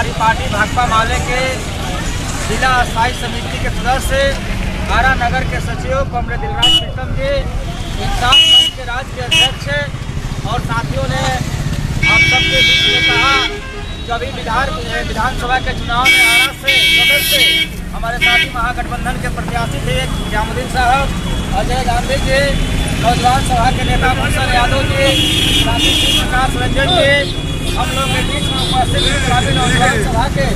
हमारी पार्टी भाकपा माले के जिला स्थायी समिति के सदस्य आरा नगर के सचिव कॉमरेड दिलराज प्रीतम जी, इंसाफ मंच के राज्य के अध्यक्ष और साथियों ने आप सबके बीच में कहा कि अभी विधानसभा के चुनाव में आरा से सदस्य हमारे साथी महागठबंधन के प्रत्याशी थे निजामुद्दीन साहब, अजय गांधी जी, नौजवान सभा के नेता भूषण यादव जी, साथी प्रकाश रंजन जी, हम लोग के बीच में उपस्थित गुलाबी नौजवान सभा के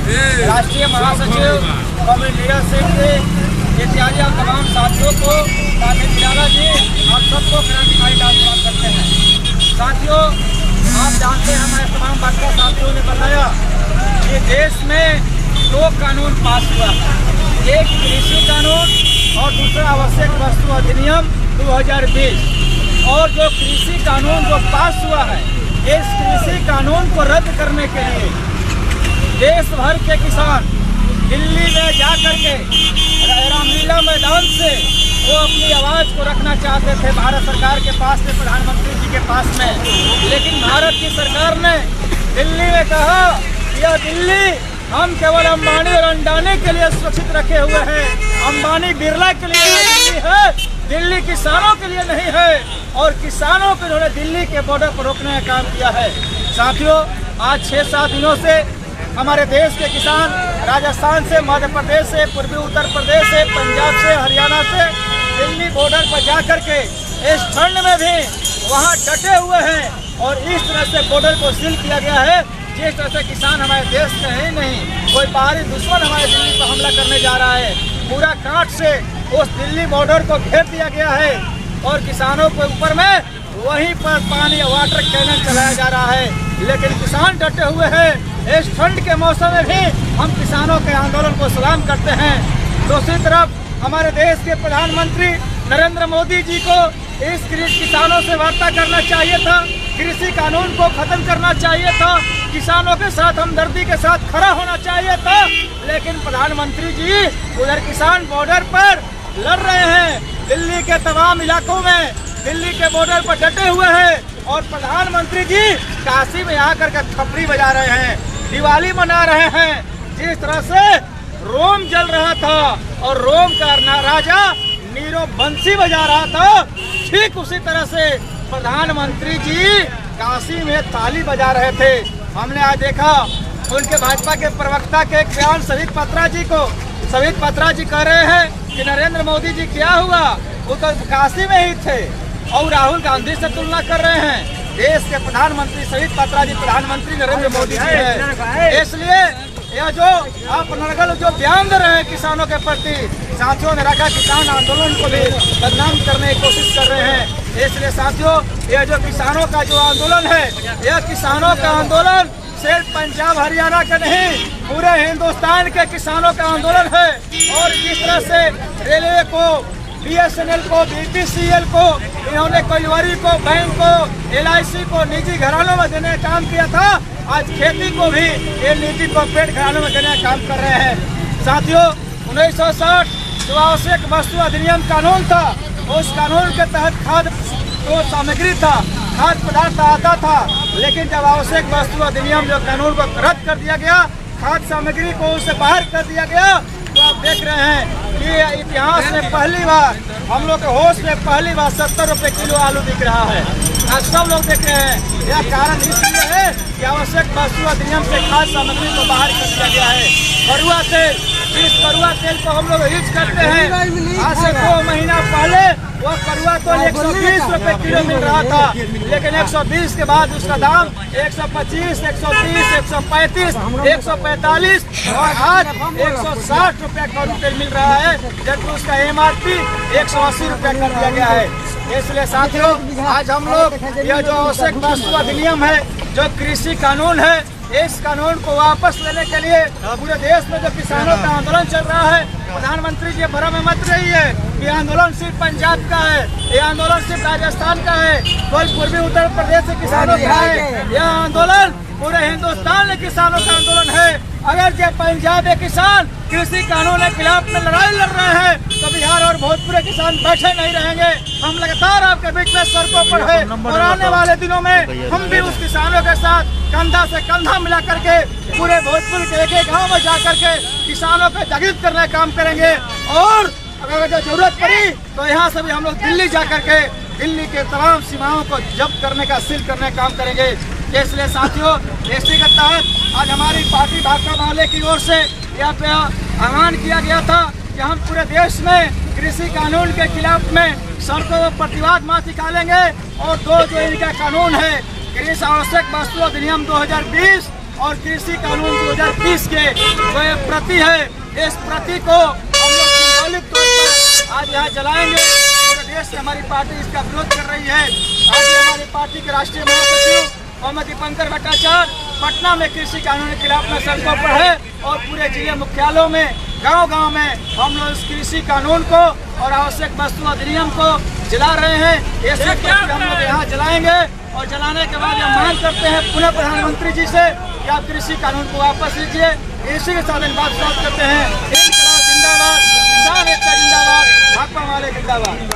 राष्ट्रीय महासचिव कॉमरेड नीरज सिंह जी इत्यादि आप तमाम साथियों को साथी निराला जी, आप सबको क्रांतिकारी आशीर्वाद करते हैं। साथियों, आप जानते हैं हमारे तमाम भाजपा साथियों ने बताया कि देश में 2 कानून पास हुआ है, एक कृषि कानून और दूसरा आवश्यक वस्तु अधिनियम 2020। और जो कृषि कानून जो पास हुआ है, इस कृषि कानून को रद्द करने के लिए देश भर के किसान दिल्ली में जाकर के रामलीला मैदान से वो अपनी आवाज़ को रखना चाहते थे भारत सरकार के पास में, प्रधानमंत्री जी के पास में। लेकिन भारत की सरकार ने दिल्ली में कहा यह दिल्ली हम केवल अंबानी और अंडानी के लिए सुरक्षित रखे हुए हैं, अंबानी बिरला के लिए दिल्ली है, दिल्ली किसानों के लिए नहीं है। और किसानों को उन्होंने दिल्ली के बॉर्डर पर रोकने का काम किया है। साथियों, आज 6-7 दिनों से हमारे देश के किसान राजस्थान से, मध्य प्रदेश से, पूर्वी उत्तर प्रदेश से, पंजाब से, हरियाणा से दिल्ली बॉर्डर पर जाकर के इस ठंड में भी वहाँ डटे हुए हैं। और इस तरह से बॉर्डर को सील किया गया है जिस तरह से किसान हमारे देश के ही नहीं, कोई बाहरी दुश्मन हमारे दिल्ली पर हमला करने जा रहा है। पूरा कांट से उस दिल्ली बॉर्डर को घेर दिया गया है और किसानों के ऊपर में वहीं पर पानी वाटर कैनन चलाया जा रहा है। लेकिन किसान डटे हुए हैं। इस ठंड के मौसम में भी हम किसानों के आंदोलन को सलाम करते हैं। दूसरी तरफ हमारे देश के प्रधानमंत्री नरेंद्र मोदी जी को इस किसानों से वार्ता करना चाहिए था, कृषि कानून को खत्म करना चाहिए था, किसानों के साथ हमदर्दी के साथ खड़ा होना चाहिए था। लेकिन प्रधानमंत्री जी उधर किसान बॉर्डर पर लड़ रहे हैं, दिल्ली के तमाम इलाकों में दिल्ली के बॉर्डर पर डटे हुए हैं। और प्रधानमंत्री जी काशी में आकर के थपड़ी बजा रहे हैं, दिवाली मना रहे हैं। जिस तरह से रोम जल रहा था और रोम का राजा नीरो बंसी बजा रहा था, ठीक उसी तरह से प्रधानमंत्री जी काशी में ताली बजा रहे थे। हमने आज देखा उनके भाजपा के प्रवक्ता के एक बयान सवित पत्रा जी कह रहे हैं कि नरेंद्र मोदी जी क्या हुआ, वो तो काशी में ही थे और राहुल गांधी से तुलना कर रहे हैं। देश के प्रधानमंत्री सवित पत्रा जी प्रधानमंत्री नरेंद्र मोदी जी है। इसलिए यह जो आप नरगल जो बयान दे रहे हैं किसानों के प्रति, साथियों ने रखा किसान आंदोलन को भी बदनाम करने की कोशिश कर रहे हैं। इसलिए साथियों, यह जो किसानों का जो आंदोलन है, यह किसानों का आंदोलन सिर्फ पंजाब हरियाणा का नहीं, पूरे हिंदुस्तान के किसानों का आंदोलन है। और जिस तरह से रेलवे को, BSNL को, BPCL को, इन्होंने कोयलवरी को, बैंक को, LIC को निजी घरानों में देने का काम किया था, आज खेती को भी ये निजी कॉर्पोरेट घरानों में देने का काम कर रहे हैं। साथियों, 1960 जो आवश्यक वस्तु अधिनियम कानून था, उस कानून के तहत खाद्य जो सामग्री था, खाद्य पदार्थ आता था। लेकिन जब आवश्यक वस्तु अधिनियम जो कानून को रद्द कर दिया गया, खाद्य सामग्री को उससे बाहर कर दिया गया, तो आप देख रहे हैं कि इतिहास में पहली बार, हम लोग के होश में पहली बार 70 रुपये किलो आलू बिक रहा है। आज सब लोग देख रहे हैं। यह कारण इसलिए है कि आवश्यक वस्तु अधिनियम से खाद्य सामग्री को बाहर कर दिया गया है। कड़ुआ तेल, इस कड़ुआ तेल को हम लोग यूज करते हैं। आज से 2 महीना पहले वह कड़ुआ तेल 120 रुपये किलो मिल रहा था, लेकिन 120 के बाद उसका दाम 125, 130, 135, 145 और आज 160 रुपये कड़ू तेल मिल रहा है, जबकि उसका MRP 180 रुपये कर दिया गया है। इसलिए साथियों, आज हम लोग यह जो आवश्यक वस्तु अधिनियम है, जो कृषि कानून है, इस कानून को वापस लेने के लिए पूरे देश में जो किसानों का आंदोलन चल रहा है, प्रधानमंत्री जी भ्रम में मत रहिए कि आंदोलन सिर्फ पंजाब का है, ये आंदोलन सिर्फ राजस्थान का है, कोई पूर्वी उत्तर प्रदेश के किसानों का है। यह आंदोलन पूरे हिंदुस्तान में किसानों का आंदोलन है। अगर जो पंजाब के किसान कृषि कानून के खिलाफ में लड़ाई लड़ रहे हैं तो बिहार और भोजपुर के किसान बैठे नहीं रहेंगे। हम लगातार आपके बीच में सड़कों पर है और आने वाले दिनों में हम भी उस किसानों के साथ कंधा से कंधा मिला करके पूरे भोजपुर के एक गाँव में जा करके किसानों को जागृत करने का काम करेंगे। और अगर जरूरत पड़ी तो यहाँ से भी हम लोग दिल्ली जा करके दिल्ली के तमाम सीमाओं को जब्त करने का सील करने का काम करेंगे। इसलिए साथियों, इसी के तहत आज हमारी पार्टी भाकपा माले की ओर से यहाँ पे आह्वान किया गया था कि हम पूरे देश में कृषि कानून के खिलाफ में सड़कों पर प्रतिवाद मार्च निकालेंगे। और दो जो इनका कानून है, कृषि आवश्यक वस्तु अधिनियम 2020 और कृषि कानून 2020 के जो ये प्रति है, इस प्रति को हम लोग सिंबॉलिक तौर पर आज यहाँ जलाएंगे। पूरे देश से हमारी पार्टी इसका विरोध कर रही है। आज हमारी पार्टी के राष्ट्रीय महासचिव मोहम्मद दीपंकर भट्टाचार्य पटना में कृषि कानून के खिलाफ में सड़कों पर है और पूरे जिले मुख्यालयों में गांव-गांव में हम लोग इस कृषि कानून को और आवश्यक वस्तु अधिनियम को जला रहे हैं। ऐसे हम लोग यहाँ जलाएंगे और जलाने के बाद हम मांग करते हैं पुनः प्रधानमंत्री जी से कि आप कृषि कानून को वापस लीजिए। इसी के साथ बात करते हैं। जिंदाबाद, किसान एकता जिंदाबाद, भाकपा माले जिंदाबाद।